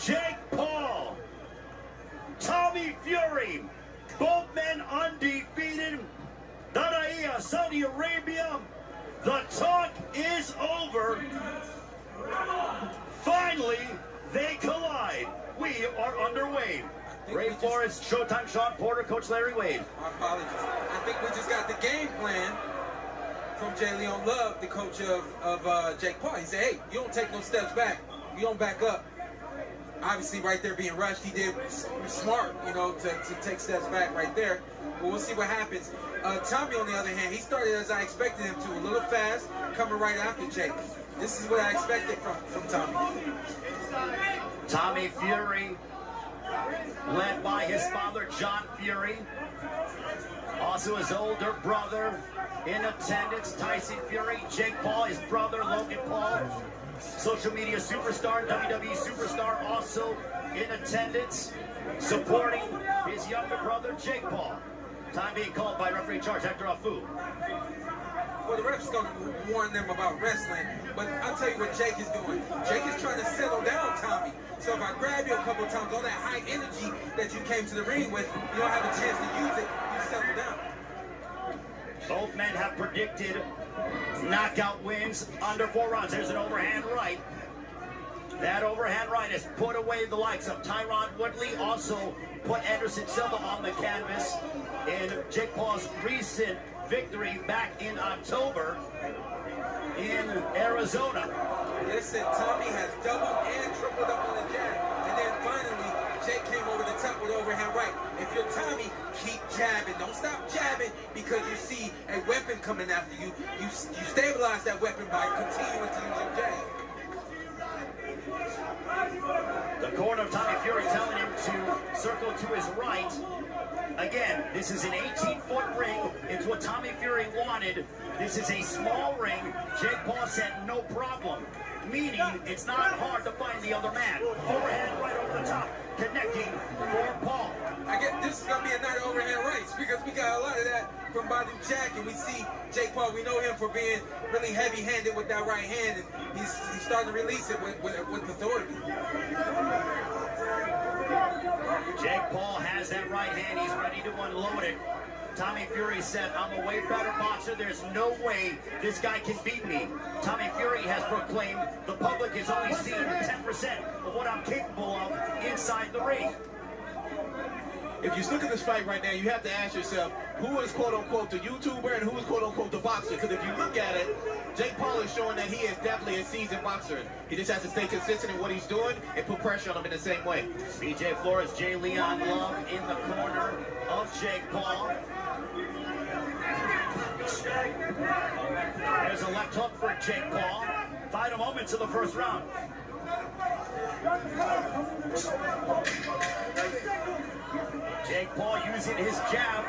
Jake Paul, Tommy Fury, both men undefeated. Danaia, Saudi Arabia, the talk is over. Finally, they collide. We are underway. Ray Forrest, Showtime Sean Porter, Coach Larry Wade. My apologies. I think we just got the game plan from J. Leon Love, the coach of Jake Paul. He said, hey, you don't take no steps back. You don't back up. Obviously, right there being rushed, he did smart, you know, to take steps back right there. But we'll see what happens. Tommy, on the other hand, he started as I expected him to, a little fast, coming right after Jake. This is what I expected from Tommy. Tommy Fury, led by his father, John Fury. Also his older brother in attendance, Tyson Fury. Jake Paul, his brother, Logan Paul. Social media superstar, WWE superstar, also in attendance, supporting his younger brother, Jake Paul. Time being called by referee in charge, Hector Afu. Well, the ref's going to warn them about wrestling, but I'll tell you what Jake is doing. Jake is trying to settle down Tommy. So if I grab you a couple of times, all that high energy that you came to the ring with, you don't have a chance to use it, you settle down. Both men have predicted knockout wins under 4 rounds. There's an overhand right. That overhand right has put away the likes of Tyron Woodley, also put Anderson Silva on the canvas in Jake Paul's recent victory back in October in Arizona. Listen, Tommy has doubled and tripled up on the jab. And then finally, Jake came over the top with overhand right. If you're Tommy, keep jabbing. Don't stop jabbing because you see a weapon coming after you. You stabilize that weapon by continuing to use your jab. The corner of Tommy Fury telling him to circle to his right. Again, this is an 18-foot ring. It's what Tommy Fury wanted. This is a small ring. Jake Paul said no problem, meaning it's not hard to find the other man. Overhand right over the top, connecting for Paul. I guess this is going to be a night of overhand rights because we got a lot of that from Bobby Jack, and we see Jake Paul. We know him for being really heavy-handed with that right hand, and he's starting to release it with authority. Jake Paul has that right hand. He's ready to unload it. Tommy Fury said, I'm a way better boxer. There's no way this guy can beat me. Tommy Fury has proclaimed the public has only seen 10% of what I'm capable of inside the ring. If you look at this fight right now, you have to ask yourself, who is quote-unquote the YouTuber and who is quote-unquote the boxer? Because if you look at it, Jake Paul is showing that he is definitely a seasoned boxer. He just has to stay consistent in what he's doing and put pressure on him in the same way. BJ Flores, J. Leon Love in the corner of Jake Paul. There's a left hook for Jake Paul. Final moments of the first round. Jake Paul using his jab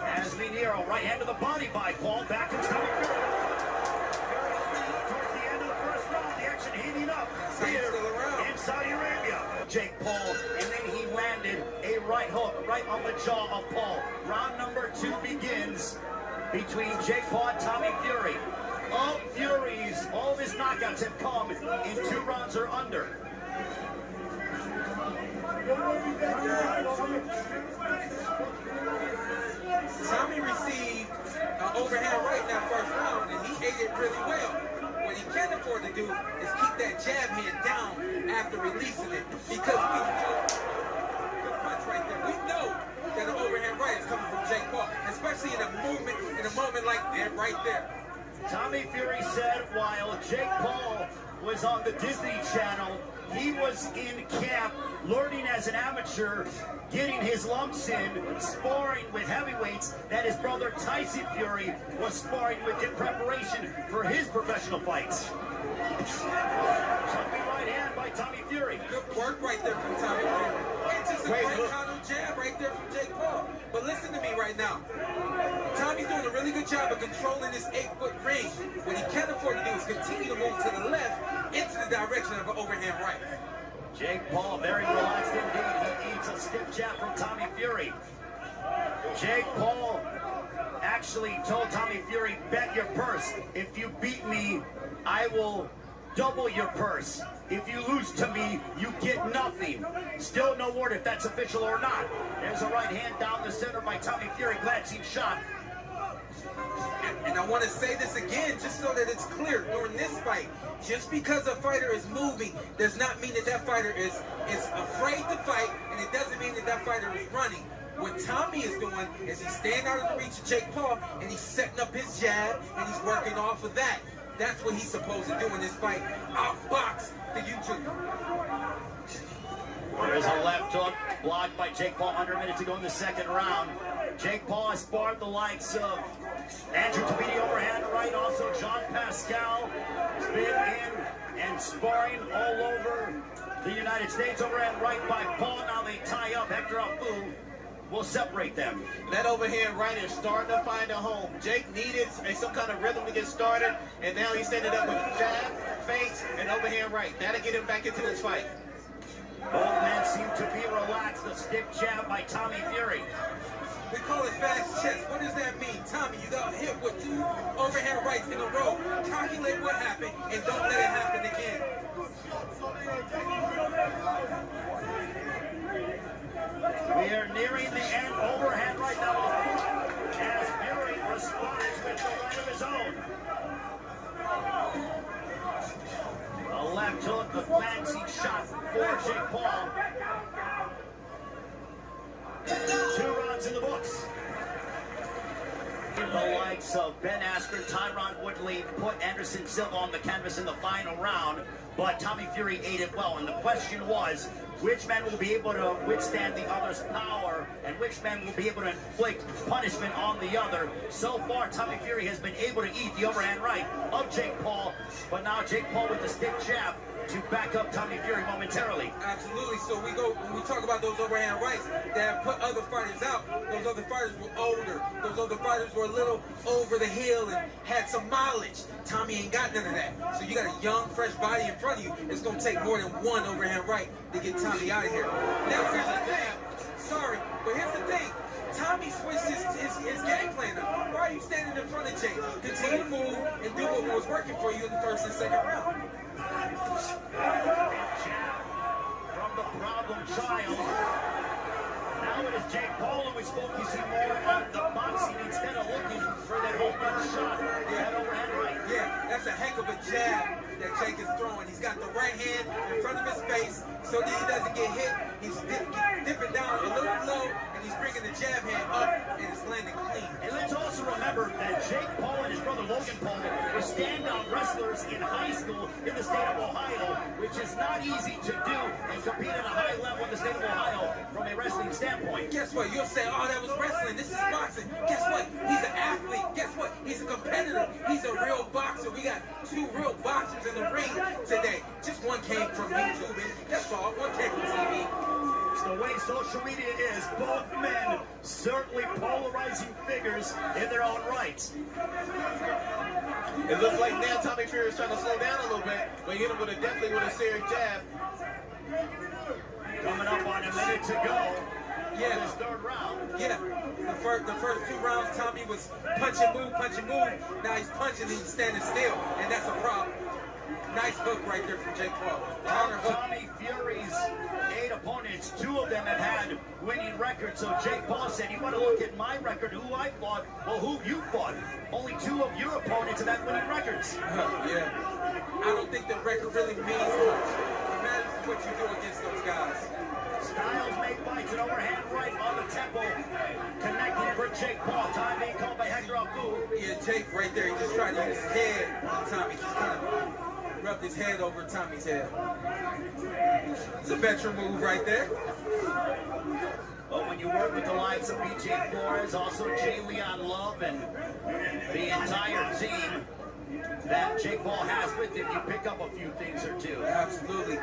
as Minero, right hand to the body by Paul, back to Tommy Fury. Towards the end of the first round, the action heating up here in Saudi Arabia. Jake Paul, and then he landed a right hook right on the jaw of Paul. Round number 2 begins between Jake Paul and Tommy Fury. Of Fury's, all of his knockouts have come in 2 rounds or under. Tommy received an overhand right in that first round, and he ate it really well. What he can't afford to do is keep that jab hand down after releasing it, because we know, good punch right there. We know that an overhand right is coming from Jake Paul, especially in a moment like that right there. Tommy Fury said while Jake Paul was on the Disney Channel, he was in camp, learning as an amateur, getting his lumps in, sparring with heavyweights that his brother Tyson Fury was sparring with in preparation for his professional fights. Jumping right hand by Tommy Fury. Good work right there from Tommy Fury. And just a great counter jab right there from Jake Paul. But listen to me right now. Tommy's doing a really good job of controlling this 8-foot ring. What he can't afford to do is continue to move to the left into the direction of an overhand right. Jake Paul very relaxed indeed. He eats a stiff jab from Tommy Fury. Jake Paul actually told Tommy Fury, bet your purse. If you beat me, I will double your purse. If you lose to me, you get nothing. Still no word if that's official or not. There's a right hand down the center by Tommy Fury, glancing shot. And I want to say this again, just so that it's clear, during this fight, just because a fighter is moving does not mean that that fighter is afraid to fight, and it doesn't mean that that fighter is running. What Tommy is doing is he's staying out of the reach of Jake Paul, and he's setting up his jab, and he's working off of that. That's what he's supposed to do in this fight. Outbox the YouTuber. There's a left hook blocked by Jake Paul under a minute to go in the second round. Jake Paul has sparred the likes of Andrew Tabiti overhand right, also John Pascal has been in and sparring all over the United States. Overhand right by Paul. Now they tie up. Hector Afu will separate them. That overhand right is starting to find a home. Jake needed some kind of rhythm to get started, and now he's ended up with jab, feints, and overhand right. That'll get him back into this fight. Both men seem to be relaxed. The stiff jab by Tommy Fury. We call it fast chess. What does that mean? Tommy, you got hit with 2 overhand rights in a row. Calculate what happened and don't let it happen again. We are nearing the end. Overhand right now as Fury responds with the right of his own. A left hook, a fancy shot for Jake Paul. 2 rounds in the books. The likes of Ben Askren, Tyron Woodley put Anderson Silva on the canvas in the final round, but Tommy Fury ate it well. And the question was, which man will be able to withstand the other's power, and which man will be able to inflict punishment on the other? So far, Tommy Fury has been able to eat the overhand right of Jake Paul, but now Jake Paul with the stiff jab to back up Tommy Fury momentarily. Absolutely. So when we talk about those overhand rights that put other fighters out, those other fighters were older. Those other fighters were a little over the hill and had some mileage. Tommy ain't got none of that. So you got a young, fresh body in front of you. It's going to take more than 1 overhand right to get Tommy out of here. Now, here's the thing. Sorry, but here's the thing. Tommy switched his game plan up. Why are you standing in front of Jake? Continue to move and do what was working for you in the first and second round. From the problem child. Now it is Jake Paul who is focusing more on the boxing instead of looking for that home run shot. That overhand right. Yeah, that's a heck of a jab that Jake is throwing. He's got the right hand in front of his face so that he doesn't get hit. He's dipping down a little low, and he's bringing the jab hand up, and it's landing clean. And let's also remember that Jake Paul and his brother Logan Paul were stand-out wrestlers in high school in the state of Ohio, which is not easy to do and compete at a high level in the state of Ohio from a wrestling standpoint. Guess what? You'll say, oh, that was wrestling. This is boxing. Guess what? He's an athlete. Guess what? He's a competitor. He's a real boxer. We got 2 real boxers in the ring today. Just one came from YouTube, and that's all. One came from TV. It's the way social media is. Both men certainly polarizing figures in their own right. It looks like now Tommy Fury is trying to slow down a little bit, but he hit him with definitely with a serious jab. Coming up on a minute to go. Yeah, this 3rd round. Yeah, the first 2 rounds, Tommy was punch and move. Now he's punching and he's standing still, and that's a problem. Nice hook right there from Jake Paul. Tommy Fury's 8 opponents, 2 of them have had winning records. So Jake Paul said, you want to look at my record, who I fought? Well, who you fought? Only 2 of your opponents have had winning records. Yeah. I don't think the record really means much. It matters what you do against those guys. Styles make fights, an overhand right on the temple. Connecting for Jake Paul. Time being called by Hector Afu. Yeah, Jake right there, he just tried to use his head on Tommy. Just kind of rubbed his head over Tommy's head. It's a veteran move right there. But when you work with the likes of BJ Flores, also Jay Leon Love, and the entire team that Jake Paul has with him, you pick up a few things or 2. Absolutely.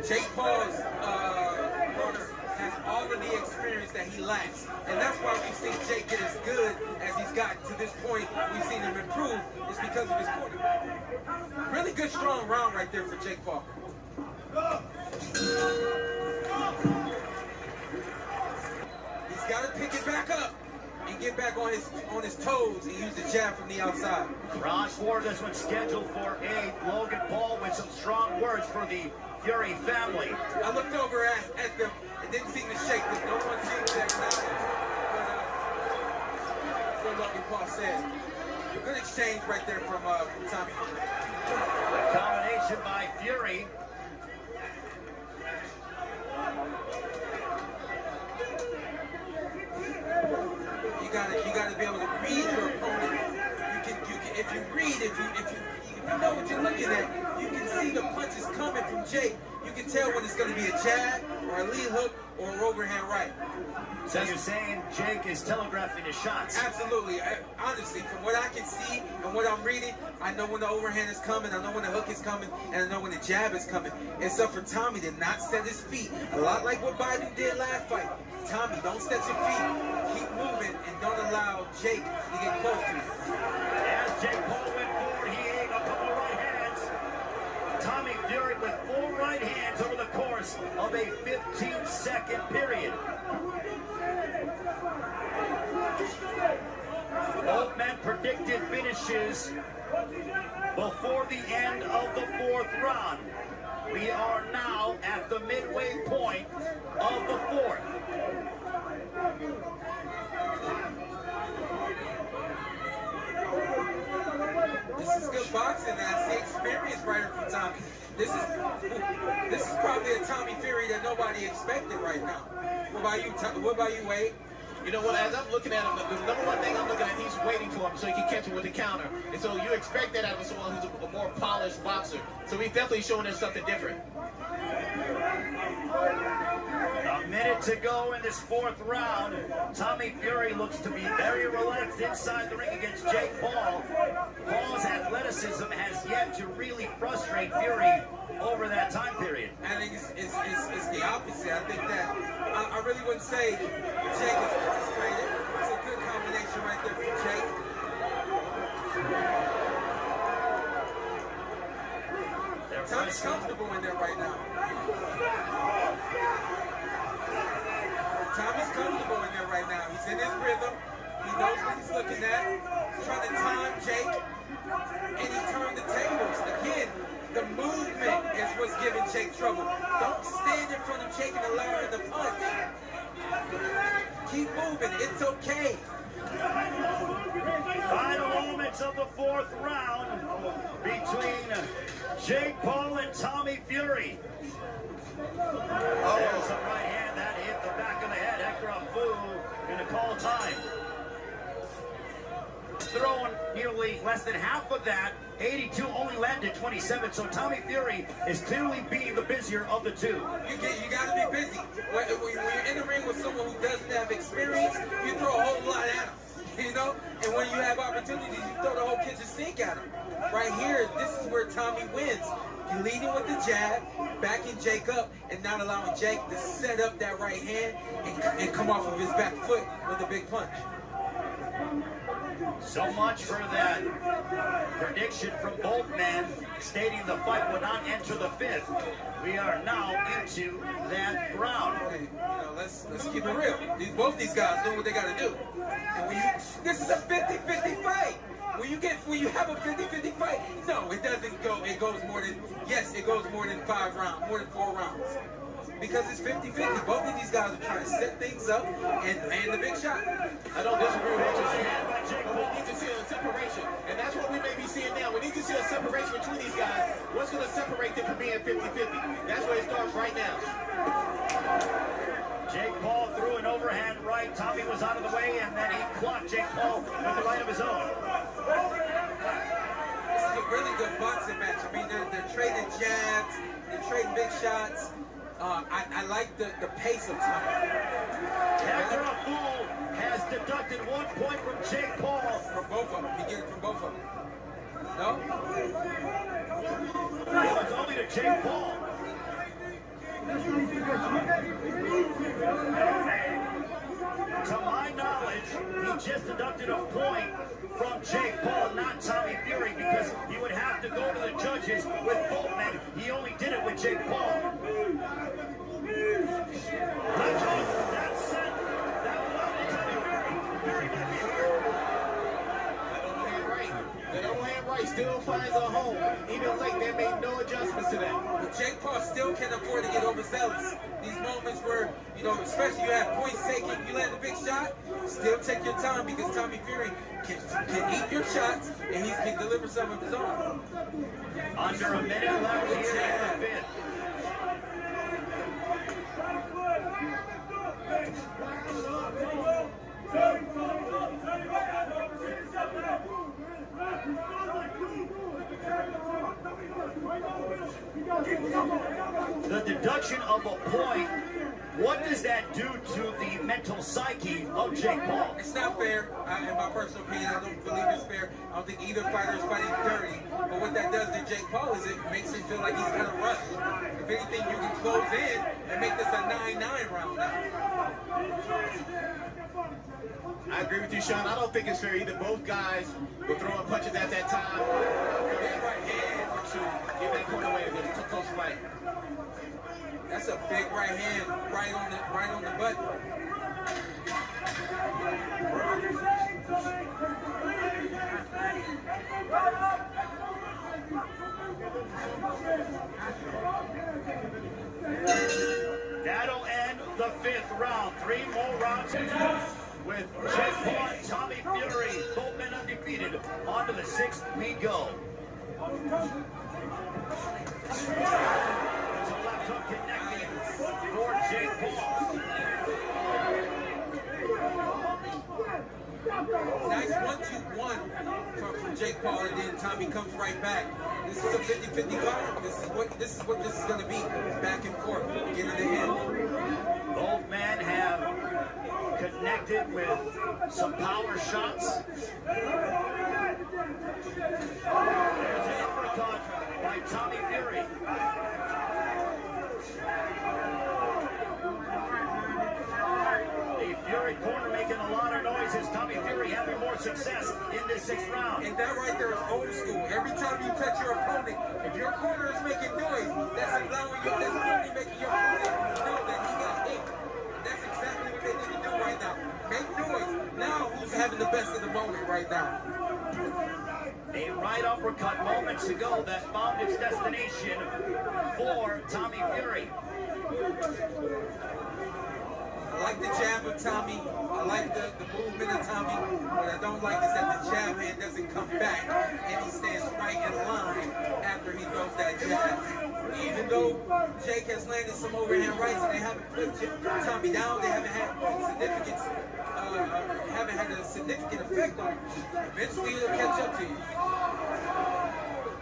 Jake Paul's corner has all of the experience that he lacks. And that's why we've seen Jake get as good as he's gotten to this point. We've seen him improve. It's because of his corner. Really good, strong round right there for Jake Paul. He's got to pick it back up and get back on his toes and use the jab from the outside. Round 4, this one's scheduled for 8. Logan Paul with some strong words for the Fury family. I looked over at them. It didn't seem to shake them. No one seemed to acknowledge what Logan Paul said. A good exchange right there from Tommy. The combination by Fury. You gotta be able to read your opponent. If you know what you're looking at, you can see the punches coming from Jake. You can tell when it's gonna be a jab or a lead hook or an overhand right. So you're saying Jake is telegraphing his shots? Absolutely. Honestly, from what I can see and what I'm reading, I know when the overhand is coming, I know when the hook is coming, and I know when the jab is coming. It's up for Tommy to not set his feet. A lot like what Biden did last fight. Tommy, don't set your feet. Keep moving and don't allow Jake to get close to you. As Jake Paul went forward, he ate a couple right hands. Tommy Fury with 4 right hands over the course of a 15-second period. Both men predicted finishes before the end of the 4th round. We are now at the midway point of the 4th. This is good boxing, and I see experience right here from Tommy. This is probably a Tommy Fury that nobody expected right now. What about you, Wade? You know what, as I'm looking at him, the number one thing I'm looking at, he's waiting for him so he can catch him with the counter. And so you expect that out of someone who's a more polished boxer. So he's definitely showing us something different. A minute to go in this 4th round. Tommy Fury looks to be very relaxed inside the ring against Jake Paul. Paul's athleticism has yet to really frustrate Fury over that time period. I think it's the opposite. I think that I really wouldn't say Jake is frustrated. It's a good combination right there for Jake. Tommy's comfortable in there right now. Tommy's comfortable in there right now. He's in his rhythm. He knows what he's looking at. He's trying to time Jake. And he turned the tables. Again, the movement is what's giving Jake trouble. Don't stand in front of Jake and allow him to punch. Keep moving. It's okay. Final moments of the 4th round between Jake Paul and Tommy Fury. There's a right hand that hit the back of the head. Hector Afu going to call time. Throwing nearly less than half of that. 82 only landed 27, so Tommy Fury is clearly being the busier of the two. You got to be busy. When you're in the ring with someone who doesn't have experience, you throw a whole lot at them. You know? And when you have opportunities, you throw the whole kitchen sink at him. Right here, this is where Tommy wins. You're leading with the jab, backing Jake up, and not allowing Jake to set up that right hand and come off of his back foot with a big punch. So much for that prediction from both men stating the fight would not enter the 5th. We are now into that round. Hey, let's keep it real. Both these guys know what they got to do. And this is a 50-50 fight. When you have a 50-50 fight, no, it doesn't go. It goes more than 5 rounds, more than 4 rounds. Because it's 50-50. Both of these guys are trying to set things up and land the big shot. I don't disagree with what you're saying, but we need to see a separation. And that's what we may be seeing now. We need to see a separation between these guys. What's going to separate them from being 50-50? That's where it starts right now. Jake Paul threw an overhand right. Tommy was out of the way, and then he clocked Jake Paul with the right of his own. This is a really good boxing match. I mean, they're trading jabs, they're trading big shots. I like the pace of Tommy. Hector Afu has deducted 1 point from Jake Paul. From both of them. He get it from both of them. No? It was only to Jake Paul. To my knowledge, he just deducted a point from Jake Paul, not Tommy Fury, because he would have to go to the judges with both men. He only did it with Jake Paul. That's it. That will tell you Fury might be fighters at home, even late, they made no adjustments to that. But Jake Paul still can't afford to get overzealous. These moments where, you know, especially you have points taken, you land a big shot, still take your time because Tommy Fury can eat your shots and he can deliver some of his own. Under a minute left here in the fifth. The deduction of a point, what does that do to the mental psyche of Jake Paul? It's not fair. In my personal opinion, I don't believe it's fair. I don't think either fighter is fighting dirty. But what that does to Jake Paul is it makes him feel like he's kind of rushed. If anything, you can close in and make this a 9-9 round now. I agree with you, Sean. I don't think it's fair either. Both guys were throwing punches at that time. Right hand to give that point away. It was a close fight. That's a big right hand, right on the button. That'll end the fifth round. 3 more rounds with Jake Paul and Tommy Fury, both men undefeated. On to the 6th we go. There's a left hook connecting for Jake Paul. Nice 1-2-1 from Jake Paul, and then Tommy comes right back. This is a 50-50 fight. This is what this is going to be. Back and forth, beginning to end. Both men have connected with some power shots. There's an uppercut by Tommy Fury. The Fury corner making a lot of noise as Tommy Fury having more success in this 6th round. And that right there is old school. Every time you touch your opponent, if your corner is making noise, that's allowing you, that's only making your opponent know that he got hit. And that's exactly what they need to do right now. Make noise. Now who's having the best of the moment right now? A right uppercut moments ago that found its destination for Tommy Fury. I like the jab of Tommy. I like the movement of Tommy. What I don't like is that the jab hand doesn't come back and he stands right in line after he throws that jab. Even though Jake has landed some overhand rights and they haven't put Tommy down, they haven't had a significant effect on him. Eventually it'll catch up to you.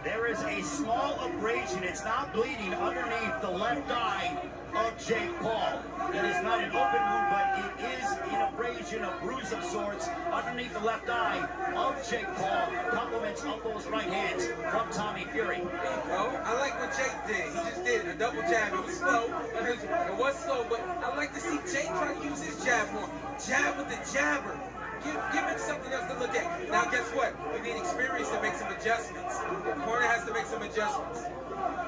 There is a small abrasion. It's not bleeding underneath the left eye of Jake Paul. It is not an open wound, but it is an abrasion, a bruise of sorts underneath the left eye of Jake Paul. Compliments of those right hands from Tommy Fury. Well, I like what Jake did. He just did a double jab. It was slow. It was slow, but I like to see Jake try to use his jab more. Jab with the jabber. Give him something else to look at. Now, guess what? We need experience to make some adjustments. The corner has to make some adjustments.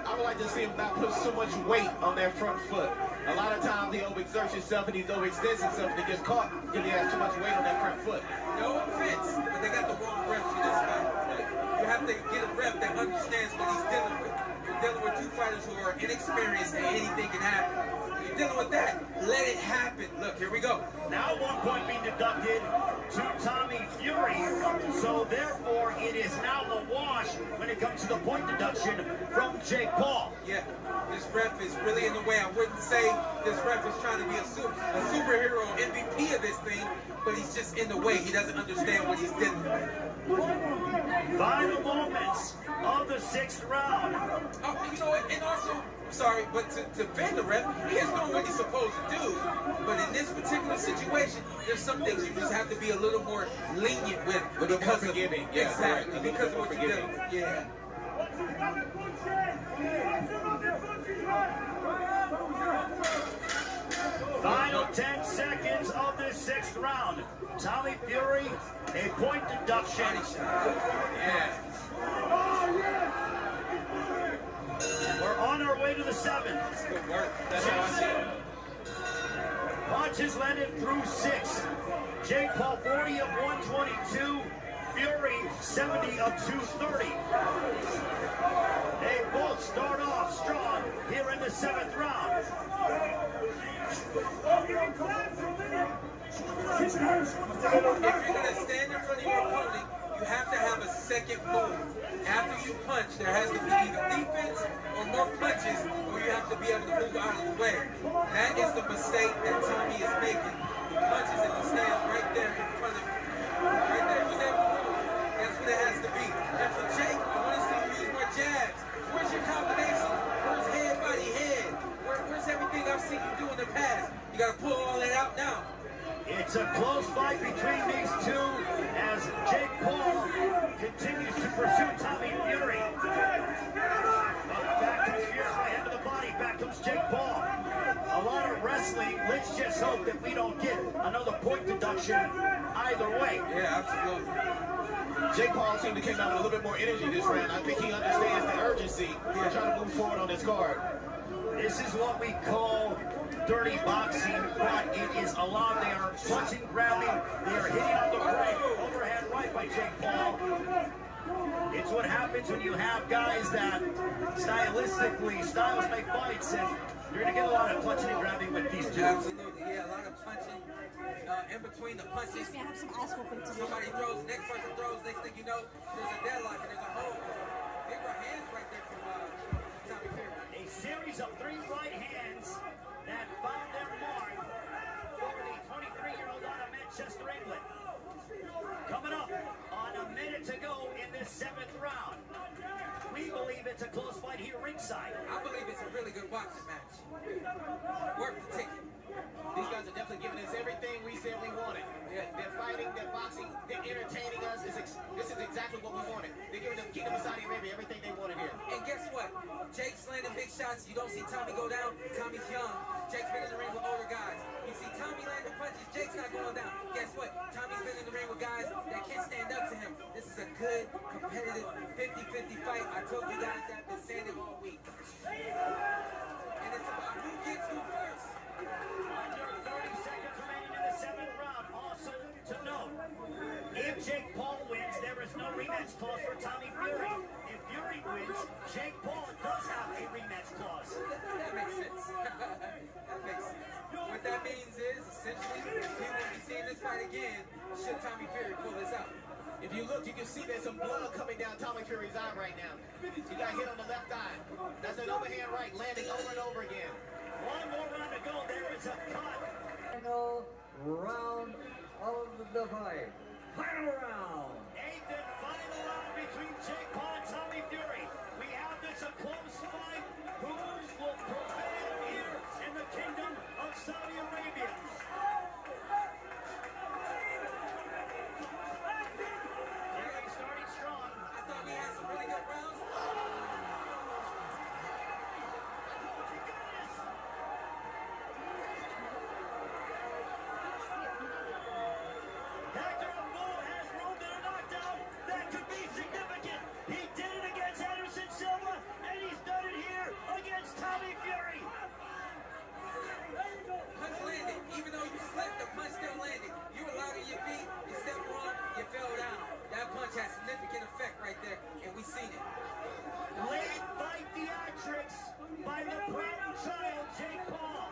I would like to see him not put so much weight on that front foot. A lot of times he overexerts himself and he overextends himself and he gets caught because he has too much weight on that front foot. No offense, but they got the wrong ref for this fight. You have to get a ref that understands what he's dealing with. You're dealing with 2 fighters who are inexperienced and anything can happen. You're dealing with that. Let it happen. Look, here we go. Now 1 point being deducted to Tommy Fury. So therefore it is now a wash when it comes to the point deduction from Jake Paul. Yeah, this ref is really in the way. I wouldn't say this ref is trying to be a superhero MVP of this thing, but he's just in the way. He doesn't understand what he's dealing with. Final moments of the 6th round. You know what? And also, sorry, but to bend the ref, he is doing what he's supposed to do. But in this particular situation, there's some things you just have to be a little more lenient with. Because of forgiving. Yeah, exactly. Right. Because of what you do. Yeah. Final 10 seconds of this 6th round. Tommy Fury, a point deduction. Yeah. We're on our way to the 7th. Good work. That's how I see it. Punches landed through 6. Jake Paul 40 of 122. Fury 70 of 230. They both start off strong here in the 7th round. If you're going to stand in front of your opponent, you have to have a second move. After you punch, there has to be either defense or more punches, or you have to be able to move out of the way. That is the mistake that Tommy is making. He punches and he stands right there in front of him. Right there, he's able to move. That's what it has to be. And for Jake, I want to see you use more jabs. Where's your combination? Where's head, body, head? Where's everything I've seen you do in the past? You got to pull all that out now. It's a close fight between these two as Jake Paul continues to pursue Tommy Fury. Back comes Fury, right hand to the body. Back comes Jake Paul. A lot of wrestling. Let's just hope that we don't get another point deduction either way. Yeah, absolutely. Jake Paul seemed to come out with a little bit more energy this round. I think he understands the urgency. He's trying to move forward on this card. This is what we call dirty boxing, but it is allowed. They are punching, grabbing, they are hitting on the right, overhand right by Jake Paul. It's what happens when you have guys that styles make fights, and you're going to get a lot of punching and grabbing with these two. Absolutely, yeah, a lot of punching in between the punches. Excuse me, I have some ice whooping to do. Somebody throws, next person throws, next thing you know, there's a deadlock and there's a hold. Big right hands right there from Tommy Fury. A series of 3 right hands that found their mark for the 23-year-old out of Manchester, England. Coming up on a minute to go in this 7th round. We believe it's a close fight here ringside. I believe it's a really good boxing match. Worth the ticket. These guys are definitely giving us everything we said we wanted. They're fighting, they're boxing, they're entertaining us. This is exactly what we wanted. They're giving the Kingdom of Saudi Arabia everything they wanted here. And guess what? Jake's landing big shots. You don't see Tommy go down. Tommy's young. Jake's been in the ring with older guys. You see Tommy landing punches. Jake's not going down. Guess what? Tommy's been in the ring with guys that can't stand up to him. This is a good, competitive 50-50 fight. I told you guys that. I've been saying it all week. And it's about who gets who first. Under 30 seconds remaining in the 7th round. Also to note, if Jake Paul wins, there is no rematch clause for Tommy Fury. If Fury wins, Jake Paul does have a rematch clause. That makes sense. That makes sense. What that means is, essentially, we won't be seeing this fight again should Tommy Fury pull this out. If you look, you can see there's some blood coming down Tommy Fury's eye right now. He got hit on the left eye. That's an overhand right, landing over and over again. One more round to go. There is a cut. Final round of the fight. Final round. 8th and final round between Jake Paul and Tommy Fury. We have this a close fight. Who will prevail here in the Kingdom of Saudi Arabia? Fury starting strong. I thought we had some really good rounds. Hector Bull has rolled in a knockdown. That could be significant. He did it against Anderson Silva, and he's done it here against Tommy Fury. Punch landed. Even though you slipped, the punch still landed. You were light on your feet, you stepped wrong, you fell down. That punch had significant effect right there, and we seen it. Late fight theatrics by the proud child, Jake Paul.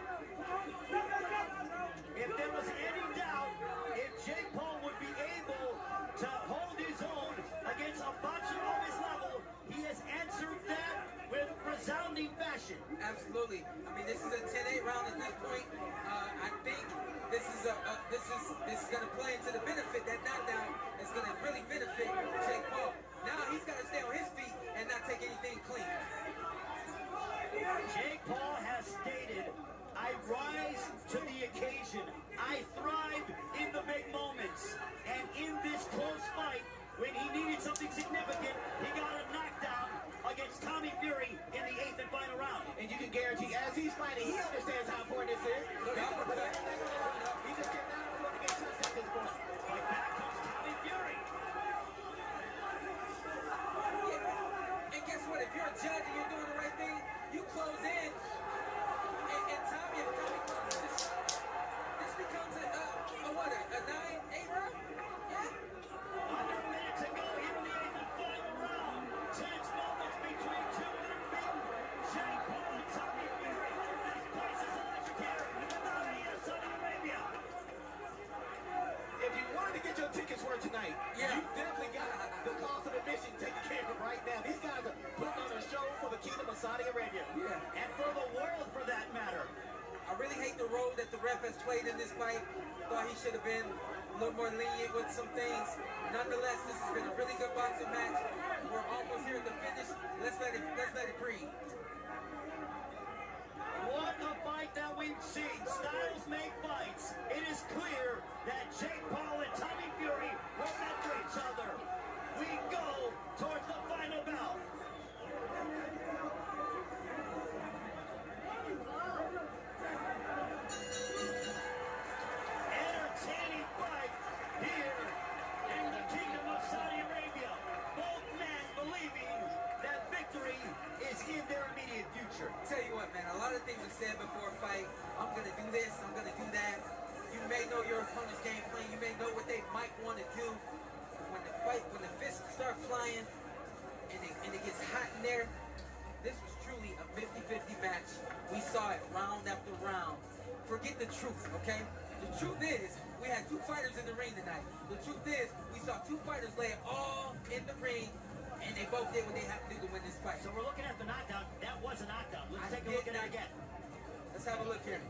If there was any doubt if Jake Paul would be able to hold his own against a boxer of his level, he has answered that with resounding fashion. Absolutely. I mean, this is a 10-8 round at this point. I think this is going to play into the benefit. That knockdown is going to really benefit Jake Paul. Now he's got to stay on his feet and not take anything clean. Jake Paul has stated, I rise to the occasion. I thrive in the big moments. And in this close fight, when he needed something significant, he got a knockdown against Tommy Fury in the 8th and final round. And you can guarantee, as he's fighting, he understands how important this is. He just cannot afford to get touched at this point. But back comes Tommy Fury. And guess what? If you're a judge and you're doing the right thing, you close in. And Tommy, if Tommy closes, this becomes a 9-8 round? Yeah. Under a minute to tonight. Yeah. You definitely got the cost of admission taken care of right now. These guys are putting on a show for the Kingdom of Saudi Arabia. Yeah. And for the world, for that matter. I really hate the role that the ref has played in this fight. Thought he should have been a little more lenient with some things. Nonetheless, this has been a really good boxing match. We're almost here at the finish. Let's let it breathe. What a fight that we've seen. Styles make fights. It is clear that Jake Paul and Tommy Fury were meant for each other. We go towards the final bout. Entertaining fight here in the Kingdom of Saudi Arabia. Both men believing that victory is in their immediate future. Tell you what, man, a lot of things are said before a fight. I'm going to do this, I'm going to do that. You may know your opponent's game plan. You may know what they might want to do. When the fists start flying and it gets hot in there, this was truly a 50-50 match. We saw it round after round. Forget the truth, okay? The truth is, we had two fighters in the ring tonight. The truth is, we saw two fighters lay it all in the ring, and they both did what they had to do to win this fight. So we're looking at the knockdown. That was a knockdown. Let's take a did look at it not- again. Let's have a look here.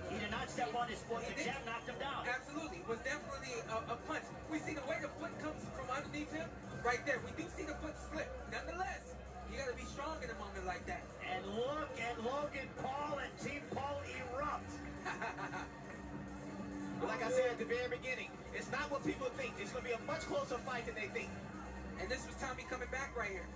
He did not step on his foot. The jab knocked him down. Absolutely. It was definitely a punch. We see the way the foot comes from underneath him right there. We do see the foot slip. Nonetheless, you got to be strong in a moment like that. And look at Logan Paul and Team Paul erupt. But like I said at the very beginning, it's not what people think. It's going to be a much closer fight than they think. And this was Tommy coming back right here.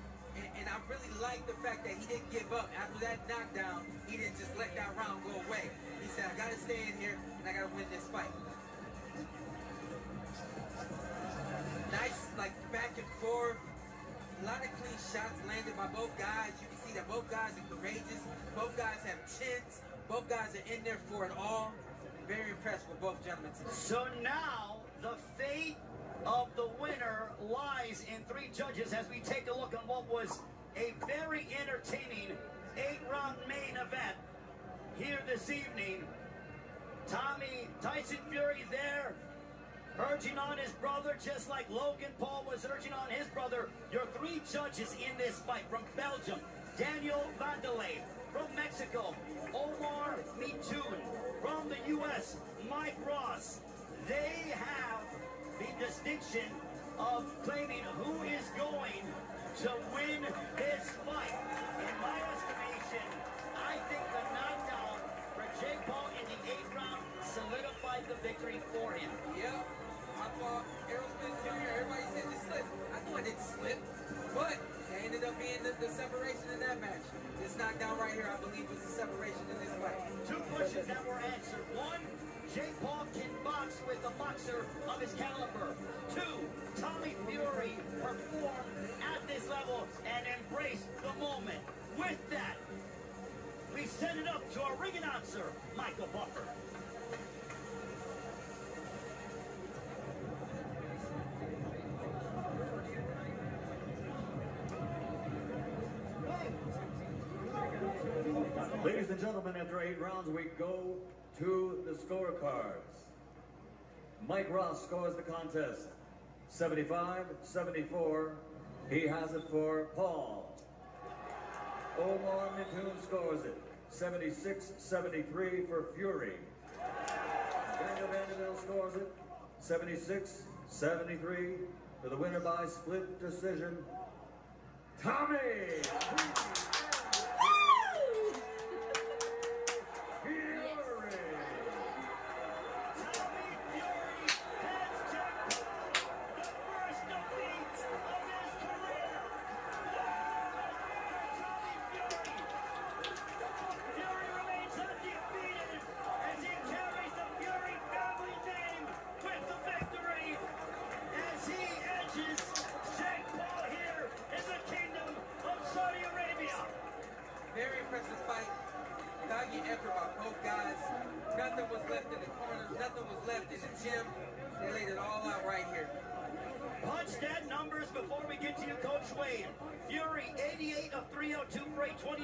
And I really like the fact that he didn't give up. After that knockdown, he didn't just let that round go away. He said, I got to stay in here, and I got to win this fight. Nice, like, back and forth. A lot of clean shots landed by both guys. You can see that both guys are courageous. Both guys have chins. Both guys are in there for it all. Very impressed with both gentlemen today. So now the fate of the winner lies in three judges as we take a look on what was a very entertaining 8-round main event here this evening. Tyson Fury there, urging on his brother, just like Logan Paul was urging on his brother. Your three judges in this fight from Belgium, Daniel Vanderlei. From Mexico, Omar Mitoun. From the U.S., Mike Ross. They have the distinction of claiming who is going to win this fight. In my estimation, I think the knockdown for Jake Paul in the 8th round solidified the victory for him. Yep. I thought Aerosmith Jr., everybody said it slipped. I know it didn't slip, but it ended up being the separation in that match. This knockdown right here, I believe, was the separation in this fight. Two questions that were answered. One, Jake Paul can box with a boxer of his caliber. Two, Tommy Fury performed at this level and embraced the moment. With that, we send it up to our ring announcer, Michael Buffer. Ladies and gentlemen, after 8 rounds, we go to the scorecards. Mike Ross scores the contest 75-74. He has it for Paul. Omar Mitoun scores it 76-73 for Fury. Daniel Vanderbilt scores it 76-73 for the winner by split decision, Tommy Very impressive fight. Valiant effort by both guys. Nothing was left in the corners. Nothing was left in the gym. They laid it all out right here. Punch that numbers before we get to you, Coach Wade. Fury, 88 of 302 for a 20.